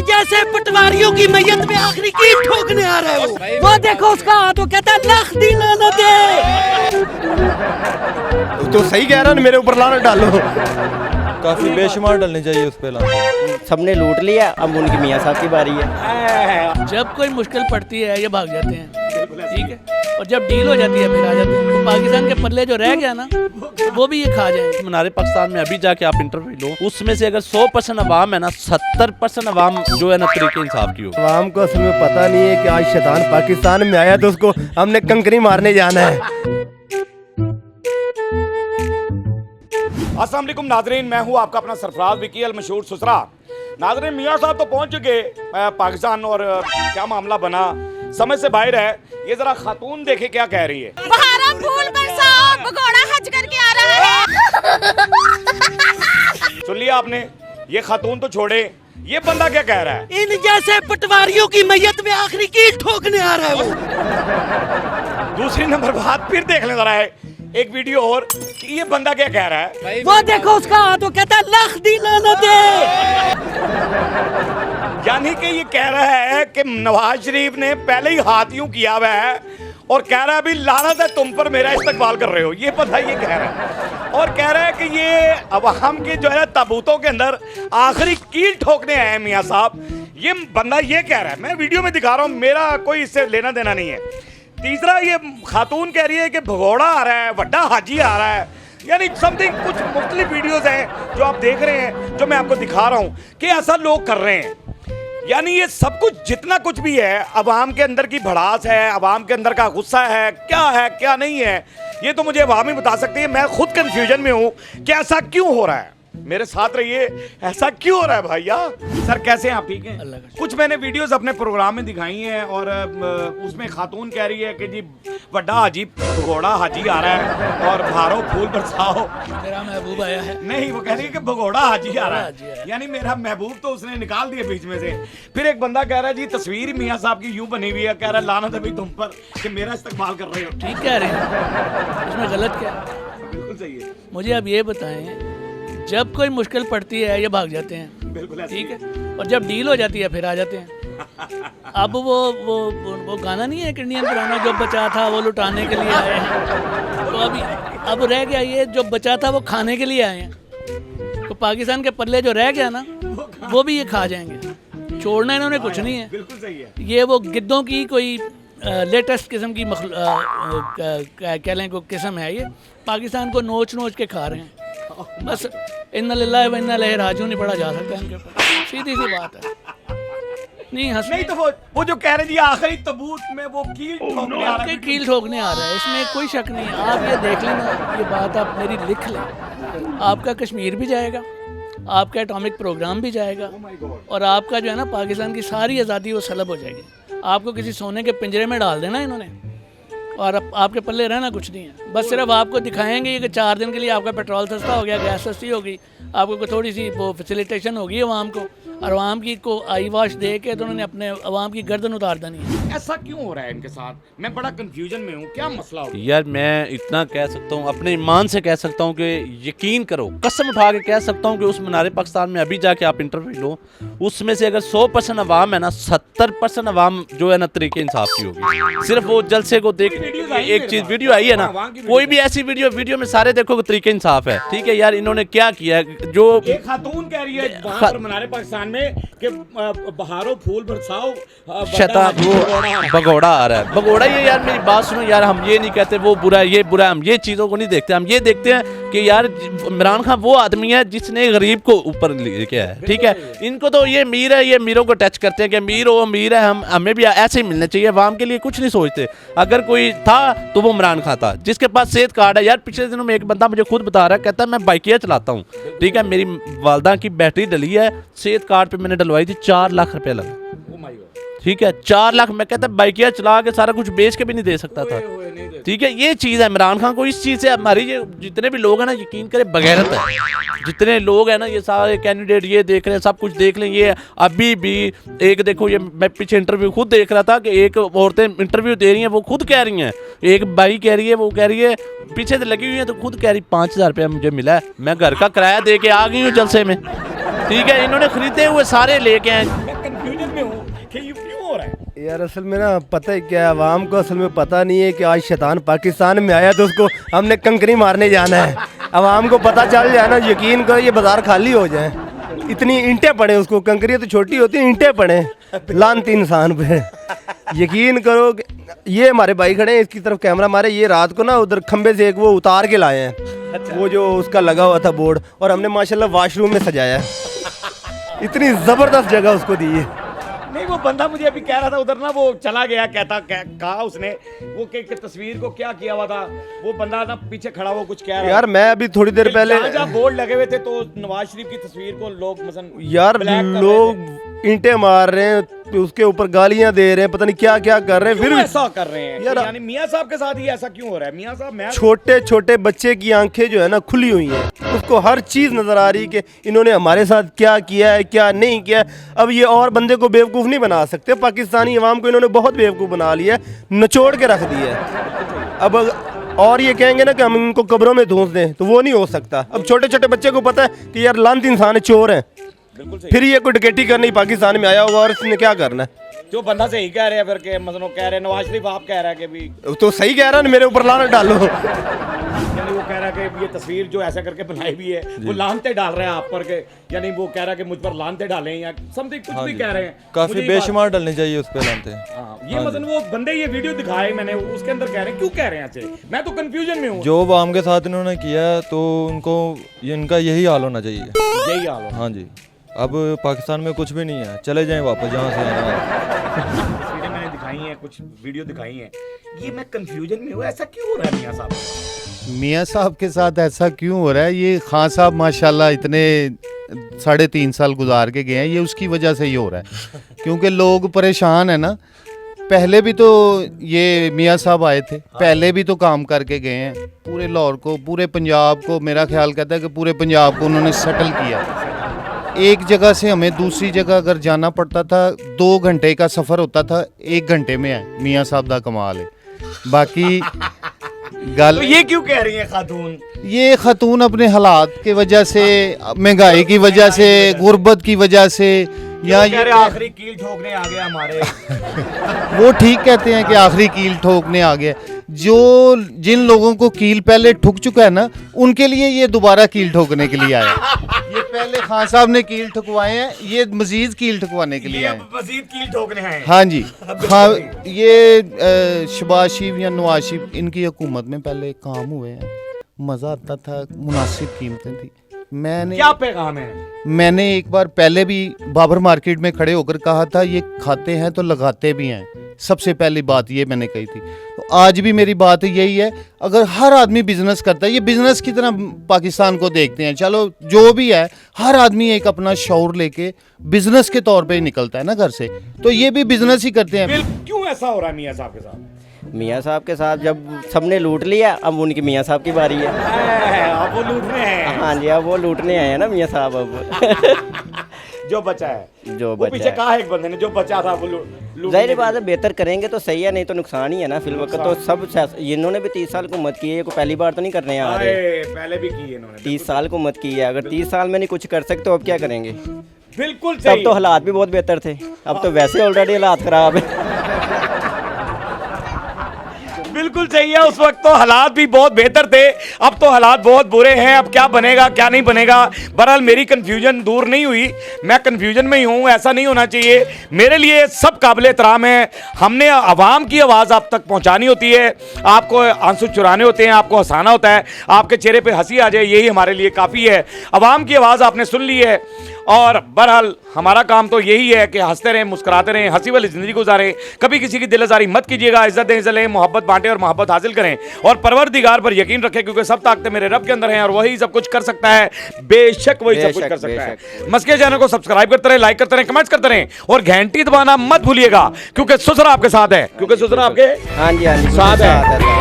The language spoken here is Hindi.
जैसे पटवारियों की मैयत में आखिरी कील ठोकने आ रहा है वो देखो उसका हाथ, वो कहता है लख दी लानत दे। तो सही कह रहा है, मेरे ऊपर लानत डालो। काफी बेशुमार डलनी चाहिए उस पे लानत। सबने लूट लिया, अब उनकी मियाँ साहब की बारी है। जब कोई मुश्किल पड़ती है ये भाग जाते हैं, ठीक है, और जब डील हो जाती है फिर आ जाते हैं। तो पाकिस्तान के पल्ले जो रह गया ना वो भी ये खा जाएंगे। मनारे पाकिस्तान में अभी जाके आप इंटरव्यू लो, उसमें से अगर 100% अवाम है ना, 70% अवाम जो है ना तरीके इंसाफ की हो। आवाम को असल में पता नहीं है कि आज शैतान पाकिस्तान में आया तो उसको हमने कंकरी मारने जाना है। अस्सलाम वालेकुम नाजरीन, मैं हूं आपका अपना सरफराज विकी अल मशहूर सुसरा। नाजरीन, मियाँ साहब तो पहुंच चुके पाकिस्तान और क्या मामला बना समझ से बाहर है। ये जरा खातून देखे क्या कह रही है। बहारा फूल बरसाओ, भगोड़ा हज करके आ रहा है। सुन लिया आपने, ये खातून तो छोड़े, ये बंदा क्या कह रहा है। इन जैसे पटवारियों की मैयत में आखिरी कील ठोकने आ रहा है वो। दूसरी नंबर बात फिर देख लें जरा है एक वीडियो और कि ये बंदा क्या कह रहा है। वो देखो उसका हाथ, वो कहता है लख दी लानत दे। यानी कि ये कह रहा है कि नवाज शरीफ ने पहले ही हाथ यूं किया हुआ है और कह रहा है अभी लानत है तुम पर, मेरा इस्तकबाल कर रहे हो। ये बंदा ये कह रहा है और कह रहा है कि ये अवाम के जो है ताबूतों के अंदर आखिरी कील ठोकने आए हैं मियाँ साहब। ये बंदा ये कह रहा है, मैं वीडियो में दिखा रहा हूँ, मेरा कोई इससे लेना देना नहीं है। तीसरा, ये खातून कह रही है कि भगोड़ा आ रहा है, वड्डा हाजी आ रहा है, यानी समथिंग कुछ मुख्तलिफ वीडियोस हैं जो आप देख रहे हैं, जो मैं आपको दिखा रहा हूँ कि ऐसा लोग कर रहे हैं। यानी ये सब कुछ जितना कुछ भी है अवाम के अंदर की भड़ास है, अवाम के अंदर का गुस्सा है क्या नहीं है, ये तो मुझे अवाम ही बता सकती है। मैं खुद कंफ्यूजन में हूँ कि ऐसा क्यों हो रहा है। मेरे साथ रहिए, ऐसा क्यों हो रहा है भैया। सर कैसे हैं आप, ठीक हैं? कुछ मैंने वीडियोस अपने प्रोग्राम में दिखाई हैं और उसमें खातून कह रही है कि जी बड़ा हाजी भगोड़ा हाजी आ रहा है और भारो फूल बरसाओ, मेरा महबूब आया है। नहीं, वो कह रही है कि भगोड़ा हाजी आ रहा है, यानी मेरा महबूब तो उसने निकाल दिया बीच में से। फिर एक बंदा कह रहा है जी तस्वीर मियाँ साहब की यूं बनी हुई है, कह रहा है लानत अभी तुम पर कि मेरा इस्तेमाल कर रहे हो। ठीक कह रहे हैं, इसमें गलत क्या है? बिल्कुल सही है। मुझे अब ये बताएं, जब कोई मुश्किल पड़ती है ये भाग जाते हैं, बिल्कुल ठीक है, और जब डील हो जाती है फिर आ जाते हैं। अब वो गाना नहीं है इंडियन पुराना, जो बचा था वो लुटाने के लिए आए हैं, तो अब रह गया ये जो बचा था वो खाने के लिए आए हैं। तो पाकिस्तान के पल्ले जो रह गया ना वो भी ये खा जाएंगे, छोड़ना इन्होंने कुछ नहीं है। बिल्कुल सही है। ये वो गिद्धों की कोई लेटेस्ट किस्म की कह लें कोई किस्म है, ये पाकिस्तान को नोच नोच के खा रहे हैं। बस इन्ना लिल्लाहि व इन्ना इलैहि राजिऊन नहीं पढ़ा जा सकता इनके ऊपर, सीधी सी बात है। नहीं तो वो जो कह रहे जी आखिरी तबूत में वो कील ठोकने आ रहा है, कील ठोकने आ रहा है, इसमें कोई शक नहीं है। आप ये देख लेना, ये बात आप मेरी लिख लें, आपका कश्मीर भी जाएगा, आपका एटॉमिक प्रोग्राम भी जाएगा, और आपका जो है ना पाकिस्तान की सारी आज़ादी वो सलब हो जाएगी। आपको किसी सोने के पिंजरे में डाल देना इन्होंने और आपके पल्ले रहना कुछ नहीं है। बस सिर्फ आपको दिखाएंगे कि 4 दिन के लिए आपका पेट्रोल सस्ता हो गया, गैस सस्ती होगी, आपको थोड़ी सी वो फैसिलिटेशन होगी अवाम को, और अवाम की को आई वॉश दे के तो उन्होंने अपने अवाम की गर्दन उतार देनी है। ऐसा क्यों हो रहा है इनके साथ? मैं बड़ा कंफ्यूजन में हूँ, क्या मसला हो? यार मैं इतना कह सकता हूँ, अपने ईमान से कह सकता हूँ कि यकीन करो, कसम उठा के कह सकता हूँ कि उस मनारे पाकिस्तान में अभी जाके आप इंटरव्यू लो, उसमें से अगर 100% अवाम है ना, 70% अवाम जो है ना तरीके इंसाफ की होगी। सिर्फ वो जलसे को देख एक चीज वीडियो आई है ना, कोई भी ऐसी वीडियो में सारे देखो तरीके इंसाफ है, ठीक है। यार इन्होंने क्या किया, जो एक खातून कह रही है वहाँ पर मनारे पाकिस्तान में कि बहारो फूल बरसाओ, शैतान वो भगोड़ा आ रहा है, भगोड़ा। ये यार मेरी बात सुनो यार, हम ये नहीं कहते वो बुरा है, ये बुरा है, हम ये चीज़ों को नहीं देखते। हम ये देखते हैं कि यार इमरान खान वो आदमी है जिसने गरीब को ऊपर लेके आया, ठीक है। इनको तो ये अमीर है, ये अमीरों को टच करते हैं कि अमीर हो अमीर है, हमें भी ऐसे ही मिलना चाहिए। अवाम के लिए कुछ नहीं सोचते। अगर कोई था तो वो इमरान खान था जिसके पास सेहत कार्ड है। यार पिछले दिनों में एक बंदा मुझे खुद बता रहा है, कहता है मैं बाइकिया चलाता हूँ, ठीक है, मेरी वालदा की बैटरी डली है, सेहत कार्ड पे मैंने डलवाई थी, 4 लाख रुपया लगा, ठीक है, 4 लाख। मैं कहता बाइकिया चला के सारा कुछ बेच के भी नहीं दे सकता था, ठीक है। ये चीज़ है इमरान खान को, इस चीज़ से हमारी ये जितने भी लोग हैं ना, यकीन करें बगैरत है। जितने लोग हैं ना, ये सारे कैंडिडेट ये देख रहे हैं, सब कुछ देख लें। ये अभी भी एक देखो, ये मैं पीछे इंटरव्यू खुद देख रहा था कि एक औरतें इंटरव्यू दे रही हैं, वो खुद कह रही हैं, एक बाई कह रही है, वो कह रही है पीछे से लगी हुई है, तो खुद कह रही 5000 रुपया मुझे मिला है, मैं घर का किराया दे के आ गई हूँ जलसे में, ठीक है। इन्होंने खरीदे हुए सारे लेके आए। यार असल में ना पता है क्या, आवाम को असल में पता नहीं है कि आज शैतान पाकिस्तान में आया तो उसको हमने कंकरी मारने जाना है। आवाम को पता चल जाए ना, यकीन करो ये बाजार खाली हो जाए। इतनी ईंटें पड़े उसको, कंकरियाँ तो छोटी होती हैं, ईंटें पड़े लानती इंसान पे। यकीन करो कि ये हमारे भाई खड़े हैं, इसकी तरफ कैमरा मारे, ये रात को ना उधर खंबे से एक वो उतार के लाए हैं, वो जो उसका लगा हुआ था बोर्ड, और हमने माशाल्लाह वॉशरूम में सजाया है। इतनी ज़बरदस्त जगह उसको दी है। नहीं, वो बंदा मुझे अभी कह रहा था उधर ना, वो चला गया, कहा उसने वो के तस्वीर को क्या किया हुआ था, वो बंदा ना पीछे खड़ा वो कुछ कह रहा यार मैं अभी थोड़ी देर पहले, जहाँ बोर्ड लगे हुए थे तो नवाज शरीफ की तस्वीर को लोग मसलन यार लोग ईंटें मार रहे हैं, उसके ऊपर गालियां दे रहे हैं, पता नहीं क्या क्या कर रहे हैं, फिर ऐसा कर रहे हैं यार, यानी मियां साहब के साथ ही ऐसा क्यों हो रहा है? मियां साहब, मैं छोटे छोटे बच्चे की आंखें जो है ना खुली हुई हैं, उसको हर चीज़ नज़र आ रही कि इन्होंने हमारे साथ क्या किया है क्या नहीं किया है। अब ये और बंदे को बेवकूफ़ नहीं बना सकते, पाकिस्तानी अवाम को इन्होंने बहुत बेवकूफ़ बना लिया है, नचोड़ के रख दिया है। अब और ये कहेंगे ना कि हम इनको कब्रों में धूस दें तो वो नहीं हो सकता। अब छोटे छोटे बच्चे को पता है कि यार लानती इंसान है, चोर है, फिर ये कोई डकैती करनी पाकिस्तान में आया होगा और इसने क्या करना है। जो बंदा सही कह रहे हैं फिर के मतलब कह रहे हैं नवाज शरीफ आप कह रहा है कि भी तो सही कह रहा है, मेरे ऊपर लानत डालो। यानी वो कह रहा है कि ये तस्वीर जो ऐसा करके बनाई हुई है वो लानते डाल रहे हैं आप पर के, यानी वो कह रहा है कि मुझ पर लानते डालें या समथिंग कुछ भी कह रहे हैं। काफी बेशुमार डलनी चाहिए उस पे लानते। ये मतलब वो बंदे ये वीडियो दिखाए मैंने, उसके अंदर कह रहे हैं, क्यों कह रहे हैं ऐसे? मैं तो कंफ्यूजन में हूँ। जो आवाम के साथ इन्होंने किया तो उनको इनका यही हाल होना चाहिए। यही हाल हो। हाँ जी, अब पाकिस्तान में कुछ भी नहीं है, चले जाएं वापस जहाँ से आए हैं। तस्वीरें मैंने दिखाई हैं, कुछ वीडियो दिखाई हैं, ये मैं कंफ्यूजन में हूँ, ऐसा क्यों हो रहा है मियां साहब? मियां साहब के साथ ऐसा क्यों हो रहा है? ये खान साहब माशाल्लाह इतने 3.5 साल गुजार के गए हैं, ये उसकी वजह से ही हो रहा है, क्योंकि लोग परेशान है ना। पहले भी तो ये मियां साहब आए थे, पहले भी तो काम करके गए हैं, पूरे लाहौर को, पूरे पंजाब को, मेरा ख्याल कहता है कि पूरे पंजाब को उन्होंने सेटल किया। एक जगह से हमें दूसरी जगह अगर जाना पड़ता था 2 घंटे का सफ़र होता था, 1 घंटे में है। मियां साहब दा कमाल है। बाकी गल तो ये क्यों कह रही है खातून? ये खातून अपने हालात की वजह से, महंगाई की वजह से, गुर्बत की वजह से, या ये आखिरी कील ठोकने आ गया हमारे। वो ठीक कहते हैं कि आखिरी कील ठोकने आ गया। जो जिन लोगों को कील पहले ठुक चुका है ना, उनके लिए ये दोबारा कील ठोकने के लिए आया। ये पहले खान साहब ने कील ठुकवाए हैं, ये मजीद कील ठुकवाने के लिए आए। मजीद कील ठोकने हैं। हाँ जी, हाँ, ये शहबाज शरीफ या नवाज शरीफ, इनकी हुकूमत में पहले काम हुए हैं, मज़ा आता था, मुनासिब कीमतें थी। मैंने क्या पैगाम है? मैंने एक बार पहले भी बाबर मार्केट में खड़े होकर कहा था, ये खाते हैं तो लगाते भी हैं। सबसे पहली बात ये मैंने कही थी। तो आज भी मेरी बात यही है, अगर हर आदमी बिजनेस करता है, ये बिजनेस की तरह पाकिस्तान को देखते हैं, चलो जो भी है, हर आदमी एक अपना शौर लेके बिजनेस के तौर पे ही निकलता है ना घर से, तो ये भी बिजनेस ही करते हैं। क्यों ऐसा हो रहा है मियां साहब के साथ? मियाँ साहब के साथ जब सबने लूट लिया, अब उनकी मियाँ साहब की बारी है। अब वो लूटने हैं। हाँ जी, अब वो लूटने आए हैं ना मियाँ साहब। अब जो बचा है, जो वो बचा पीछे है, कहा एक बंदे ने, जो बचा था वो लूटने जाहिर बात है बेहतर करेंगे तो सही है, नहीं तो नुकसान ही है ना। फिल वक्त तो सब इन्होंने भी 30 साल को मत की है, ये को पहली बार तो नहीं करने आ रहे, पहले भी की है इन्होंने। 30 साल को मत की है। अगर 30 साल में नहीं कुछ कर सकते तो अब क्या करेंगे? बिल्कुल तब सही। तो हालात भी बहुत बेहतर थे, अब तो वैसे ऑलरेडी हालात खराब है। बिल्कुल सही है, उस वक्त तो हालात भी बहुत बेहतर थे, अब तो हालात बहुत बुरे हैं। अब क्या बनेगा क्या नहीं बनेगा, बहरहाल मेरी कंफ्यूजन दूर नहीं हुई, मैं कंफ्यूजन में ही हूँ। ऐसा नहीं होना चाहिए। मेरे लिए सब काबिल एहतराम है। हमने आवाम की आवाज़ आप तक पहुँचानी होती है, आपको आंसू चुराने होते हैं, आपको हंसाना होता है, आपके चेहरे पे हंसी आ जाए, यही हमारे लिए काफ़ी है। आवाम की आवाज़ आपने सुन ली है, और बहरहाल हमारा काम तो यही है कि हंसते रहें, मुस्कुराते रहें, हंसी वाली ज़िंदगी गुजारें। कभी किसी की दिल आज़ारी मत कीजिएगा, इज्जत दें, इज्जत लें, मोहब्बत बांटें और मोहब्बत हासिल करें, और परवरदिगार पर यकीन रखें, क्योंकि सब ताकतें मेरे रब के अंदर हैं और वही सब कुछ कर सकता है। बेशक वही सब कुछ कर सकता है। मस्के चैनल को सब्सक्राइब करते रहें, लाइक करते रहें, कमेंट्स करते रहें, और घंटी दबाना मत भूलिएगा, क्योंकि सुसरा आपके साथ है, क्योंकि सुसरा आपके हाँ जी, हाँ जी, साथ है।